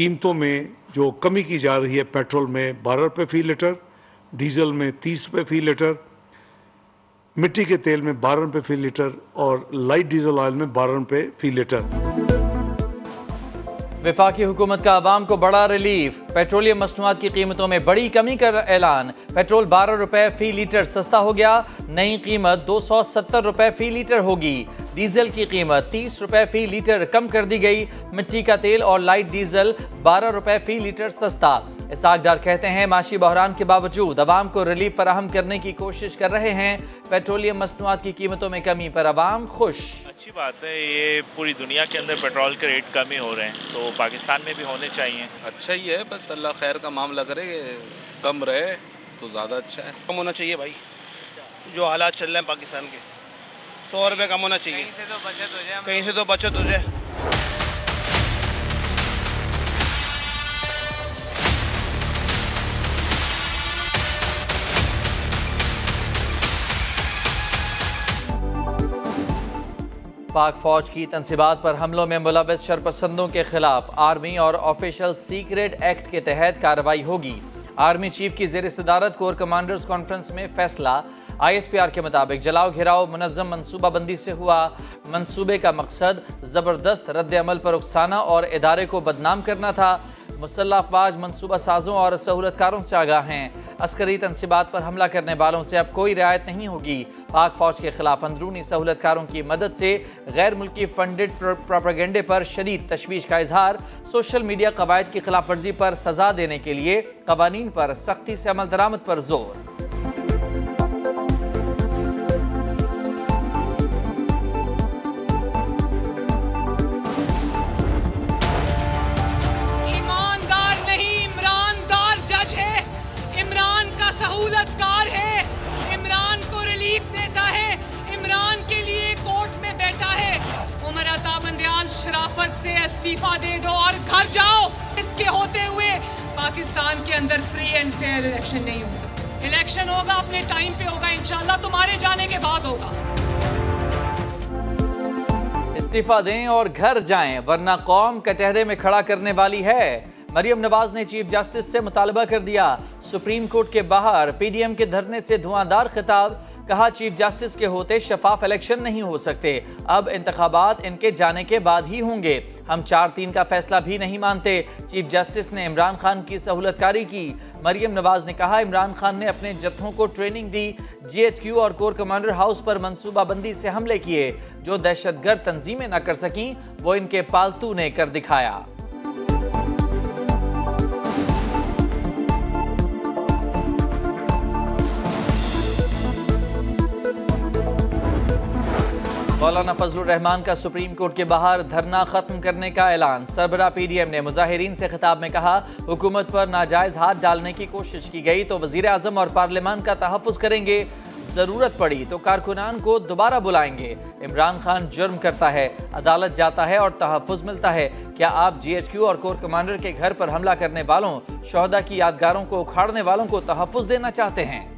कीमतों में जो कमी की जा रही है, पेट्रोल में 12 रुपये फ़ी लीटर, डीजल में 30 रुपये फ़ी लीटर, मिट्टी के तेल में 12 रुपये फ़ी लीटर और लाइट डीजल ऑयल में 12 रुपये फ़ी लीटर। वफाकी हुकूमत का आवाम को बड़ा रिलीफ, पेट्रोलियम मसनूआत की कीमतों में बड़ी कमी का ऐलान। पेट्रोल 12 रुपये फ़ी लीटर सस्ता हो गया, नई कीमत 270 रुपये फ़ी लीटर होगी। डीजल की कीमत 30 रुपये फ़ी लीटर कम कर दी गई। मिट्टी का तेल और लाइट डीजल 12 रुपये फ़ी लीटर सस्ता। इसाक डार कहते हैं माशी बहरान के बावजूद अवाम को रिलीफ फराहम करने की कोशिश कर रहे हैं। पेट्रोलियम मसनूआत की कीमतों में कमी पर अवाम खुश। अच्छी बात है, ये पूरी दुनिया के अंदर पेट्रोल के रेट कम ही हो रहे हैं, तो पाकिस्तान में भी होने चाहिए। अच्छा ही है, बस अल्लाह खैर का मामला करे, कम रहे तो ज़्यादा अच्छा है। कम होना चाहिए भाई, जो हालात चल रहे हैं पाकिस्तान के, 100 रुपये कम होना चाहिए। कहीं से तो बचत हो जाए। पाक फौज की तनसीबात पर हमलों में मुलव्वस शरपसंदों के खिलाफ आर्मी और ऑफिशियल सीक्रेट एक्ट के तहत कार्रवाई होगी। आर्मी चीफ की ज़ेर सदारत कोर कमांडर्स कॉन्फ्रेंस में फैसला। ISPR के मुताबिक जलाओ घिराव मुनज़्ज़म मनसूबाबंदी से हुआ। मनसूबे का मकसद ज़बरदस्त रद्द अमल पर उकसाना और इदारे को बदनाम करना था। मुसल्लह अफवाज मनसूबा साजों और सहूलतकारों से आगाह हैं। अस्करी तनसीबात पर हमला करने वालों से अब कोई रियायत नहीं होगी। पाक फौज के खिलाफ अंदरूनी सहूलतकारों की मदद से गैर मुल्की फंडेड प्रोपेगेंडे पर शदीद तशवीश का इजहार। सोशल मीडिया कवायद की खिलाफ वर्जी पर सजा देने के लिए कवानीन पर सख्ती से अमल दरामद पर जोर। सहूलतकार है, इमरान को रिलीफ देता है, इमरान के लिए कोर्ट में बैठा है। उमर अता बंदयाल शराफत से इस्तीफा दे दो और घर जाओ। इसके होते हुए पाकिस्तान के अंदर फ्री एंड फेयर इलेक्शन नहीं हो सकते। इलेक्शन होगा अपने टाइम पे होगा, इंशाल्लाह तुम्हारे जाने के बाद होगा। इस्तीफा दें और घर जाएं वरना कौम कटहरे में खड़ा करने वाली है। मरियम नवाज ने चीफ जस्टिस से मुतालबा कर दिया। सुप्रीम कोर्ट के बाहर PDM के धरने से धुआंधार खिताब। कहा चीफ जस्टिस के होते शफाफ इलेक्शन नहीं हो सकते, अब इंतखाबात इनके जाने के बाद ही होंगे। हम 4-3 का फैसला भी नहीं मानते। चीफ जस्टिस ने इमरान खान की सहूलतकारी की। मरियम नवाज ने कहा इमरान खान ने अपने जत्थों को ट्रेनिंग दी। GHQ और कोर कमांडर हाउस पर मनसूबाबंदी से हमले किए। जो दहशतगर्द तंजीमें न कर सकीं वो इनके पालतू ने कर दिखाया। मौलाना फजलुर रहमान का सुप्रीम कोर्ट के बाहर धरना खत्म करने का ऐलान। सरबराह PDM ने मुजाहिरीन से खिताब में कहा हुकूमत पर नाजायज हाथ डालने की कोशिश की गई तो वजीर आजम और पार्लियामान का तहफ़्फ़ुज़ करेंगे, जरूरत पड़ी तो कारकुनान को दोबारा बुलाएंगे। इमरान खान जुर्म करता है, अदालत जाता है और तहफ़्फ़ुज़ मिलता है। क्या आप GHQ और कोर कमांडर के घर पर हमला करने वालों, शोहदा की यादगारों को उखाड़ने वालों को तहफ़्फ़ुज़ देना चाहते हैं?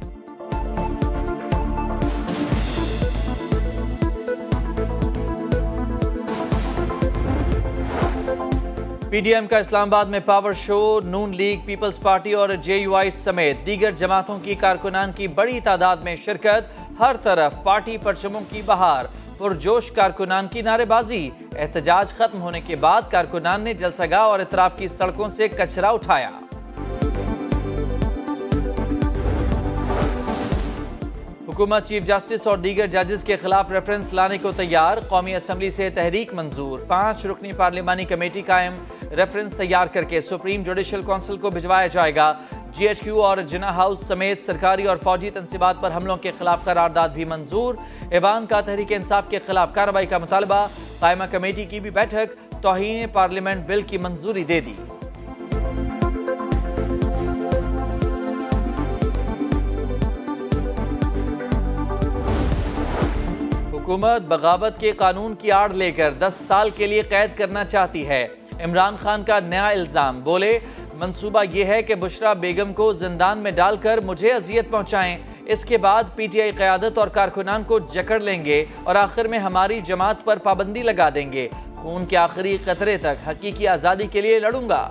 PDM का इस्लामाबाद में पावर शो। नून लीग, पीपल्स पार्टी और JUI समेत दीगर जमातों की कारकुनान की बड़ी तादाद में शिरकत। हर तरफ पार्टी परचमों की बहार, पुरजोश कारकुनान की नारेबाजी। एहतजाज खत्म होने के बाद कारकुनान ने जलसगाह और इतराफ की सड़कों से कचरा उठाया। हुकूमत चीफ जस्टिस और दीगर जजेस के खिलाफ रेफरेंस लाने को तैयार। कौमी असम्बली से तहरीक मंजूर। 5 रुकनी पार्लिमानी कमेटी कायम। रेफरेंस तैयार करके सुप्रीम जुडिशल काउंसिल को भिजवाया जाएगा। GHQ और जिना हाउस समेत सरकारी और फौजी तनसीबात पर हमलों के खिलाफ करारदाद भी मंजूर। ऐवान का तहरीक इंसाफ के खिलाफ कार्रवाई का मुतालबा। कायमा कमेटी की भी बैठक। तौहीन पार्लियामेंट बिल की मंजूरी दे दी। हुकूमत बगावत के कानून की आड़ लेकर 10 साल के लिए कैद करना चाहती है। इमरान खान का नया इल्जाम। बोले मंसूबा ये है कि बुशरा बेगम को जिंदान में डालकर मुझे अजियत पहुंचाएं, इसके बाद PTI क़यादत और कारकुनान को जकड़ लेंगे और आखिर में हमारी जमात पर पाबंदी लगा देंगे। खून के आखिरी कतरे तक हकीकी आज़ादी के लिए लड़ूंगा।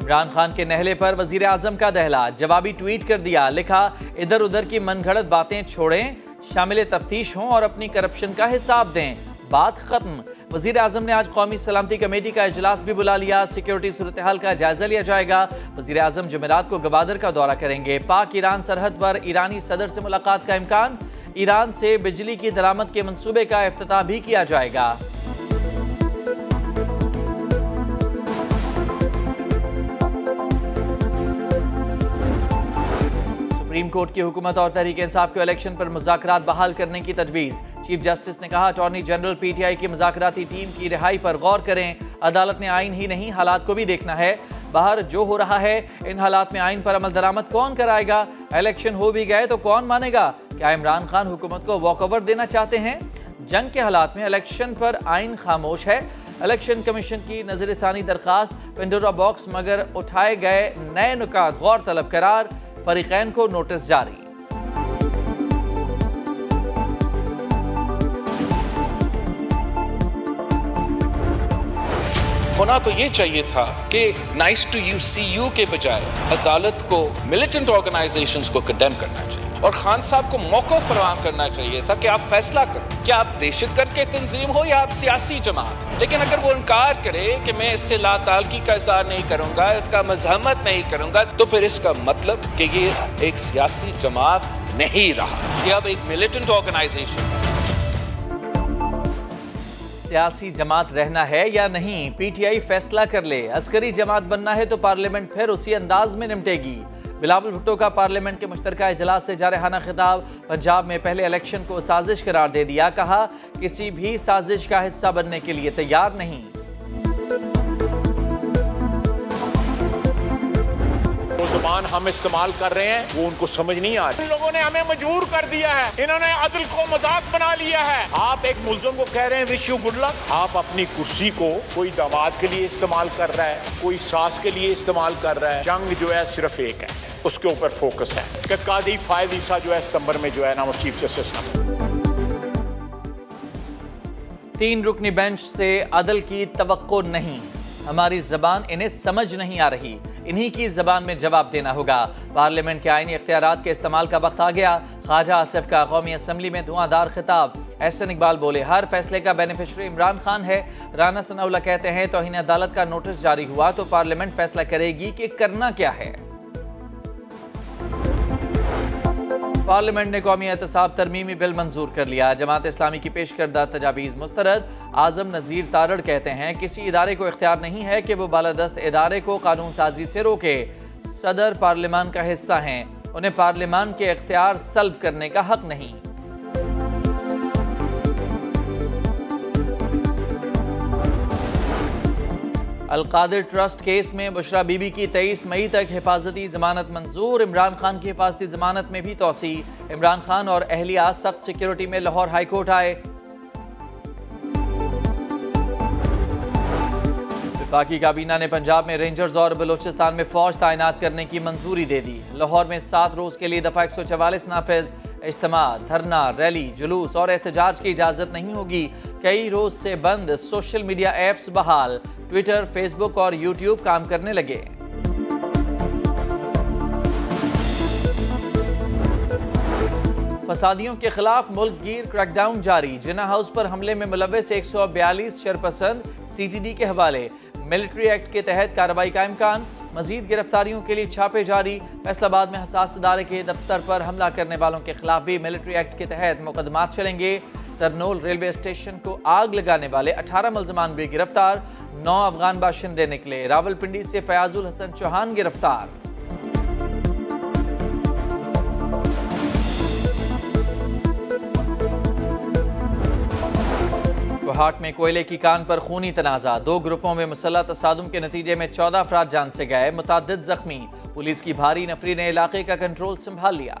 इमरान खान के नहले पर वजीर आजम का दहला, जवाबी ट्वीट कर दिया, लिखा इधर उधर की मनगढ़ंत बातें छोड़ें, शामिल तफ्तीश हों और अपनी करप्शन का हिसाब दें, बात खत्म। वजीर आजम ने आज कौमी सलामती कमेटी का इजलास भी बुला लिया, सिक्योरिटी सूरत हाल का जायजा लिया जाएगा। वजीर आजम जुमेरात को गवादर का दौरा करेंगे। पाक ईरान सरहद पर ईरानी सदर से मुलाकात का इम्कान, ईरान से बिजली की दरामद के मंसूबे का इफ्तिताह भी किया जाएगा। सुप्रीम कोर्ट की हुकूमत और तहरीक इंसाफ को इलेक्शन पर मुज़ाकरात बहाल करने की तजवीज़। चीफ जस्टिस ने कहा अटॉर्नी जनरल पीटीआई की मुज़ाकराती टीम की रिहाई पर गौर करें। अदालत ने आइन ही नहीं हालात को भी देखना है। बाहर जो हो रहा है इन हालात में आइन पर अमल दरामद कौन कराएगा? इलेक्शन हो भी गए तो कौन मानेगा? क्या इमरान खान हुकूमत को वॉकओवर देना चाहते हैं? जंग के हालात में इलेक्शन पर आइन खामोश है। इलेक्शन कमीशन की नजरसानी दरखास्त पेंडोरा बॉक्स, मगर उठाए गए नए नुकात गौर तलब करार। फरीकैन को नोटिस जारी। होना तो ये चाहिए था कि nice to you see you के बजाय अदालत को मिलिटेंट ऑर्गेनाइजेशंस को कंडेम करना चाहिए और खान साहब को मौका फराहम करना चाहिए था कि आप फैसला करो, क्या आप दहशतगर्द के तंजीम हो या आप सियासी जमात। लेकिन अगर वो इनकार करे कि मैं इससे लाताल्गी का इज़हार नहीं करूंगा, इसका मज़हमत नहीं करूंगा, तो फिर इसका मतलब कि ये एक सियासी जमात नहीं रहा, ये अब एक मिलिटेंट ऑर्गेनाइजेशन है। सियासी जमात रहना है या नहीं, पीटीआई फैसला कर ले। अस्करी जमात बनना है तो पार्लियामेंट फिर उसी अंदाज में निपटेगी। बिलावल भुट्टो का पार्लियामेंट के मुश्तरका इजलास से जारहाना खिताब। पंजाब में पहले इलेक्शन को साजिश करार दे दिया, कहा किसी भी साजिश का हिस्सा बनने के लिए तैयार नहीं। वो जुबान हम इस्तेमाल कर रहे हैं वो उनको समझ नहीं आ रही। इन लोगों ने हमें मजबूर कर दिया है, इन्होंने अदल को मजाक बना लिया है। आप एक मुल्ज़िम को कह रहे हैं विश यू गुड लक, आप अपनी कुर्सी को कोई दामाद के लिए इस्तेमाल कर रहा है, कोई सास के लिए इस्तेमाल कर रहा है। जंग जो है सिर्फ एक है, उसके ऊपर फोकस है कि काजी फायद ईसा जो है सितंबर में जो है ना वो चीफ जस्टिस ना। 3 रुकनी बेंच से अदल की तवक्को नहीं, हमारी जबान इन्हें समझ नहीं आ रही, इन्हीं की जबान में जवाब देना होगा। पार्लियामेंट के आईनी इख्तियारात के इस्तेमाल का वक्त आ गया। ख्वाजा आसिफ का कौमी असम्बली में धुआंधार खिताब। एहसन इकबाल बोले हर फैसले का बेनिफिशरी इमरान खान है। राना सनाउल्लाह कहते हैं तौहीन अदालत का नोटिस जारी हुआ तो पार्लियामेंट फैसला करेगी कि करना क्या है। पार्लियामेंट ने कौमी एहतसाब तरमीमी बिल मंजूर कर लिया। जमात इस्लामी की पेश करदा तजावीज़ मुस्तरद। आजम नज़ीर तारड़ कहते हैं किसी इदारे को इख्तियार नहीं है कि वो बालादस्त इदारे को कानून साजी से रोके। सदर पार्लियामान का हिस्सा हैं, उन्हें पार्लियामान के इख्तियार सल्ब करने का हक नहीं। अलकादिर ट्रस्ट केस में बुशरा बीबी की 23 मई तक हिफाजती जमानत मंजूर। इमरान खान की हिफाजती जमानत में भी तोसी। इमरान खान और अहलिया सख्त सिक्योरिटी में लाहौर हाईकोर्ट आए। वफाकी काबीना ने पंजाब में रेंजर्स और बलोचिस्तान में फौज तैनात करने की मंजूरी दे दी। लाहौर में 7 रोज के लिए दफा 144 नाफिज। इज्तिमा, धरना, रैली, जुलूस और एहतजाज की इजाजत नहीं होगी। कई रोज से बंद सोशल मीडिया ऐप्स बहाल। ट्विटर, फेसबुक और यूट्यूब काम करने लगे। फसादियों के खिलाफ मुल्क गिर क्रैकडाउन जारी। जिन्ना हाउस पर हमले में मुलव्वस 142 शरपसंद CTD के हवाले। मिलिट्री एक्ट के तहत कार्रवाई का इम्कान। मजीद गिरफ्तारियों के लिए छापे जारी। फैसलाबाद में हसास इदारे के दफ्तर पर हमला करने वालों के खिलाफ भी मिलिट्री एक्ट के तहत मुकदमात चलेंगे। तरनोल रेलवे स्टेशन को आग लगाने वाले 18 मुल्ज़मान भी गिरफ्तार। 9 अफगान बाशिंदे निकले। रावलपिंडी से फयाजुल हसन चौहान गिरफ्तार। कोहाट में कोयले की कान पर खूनी तनाज़ा। 2 ग्रुपों में मुसल्लह तसादुम के नतीजे में 14 अफराद जान से गए, मुतअद्दिद जख्मी। पुलिस की भारी नफरी ने इलाके का कंट्रोल संभाल लिया।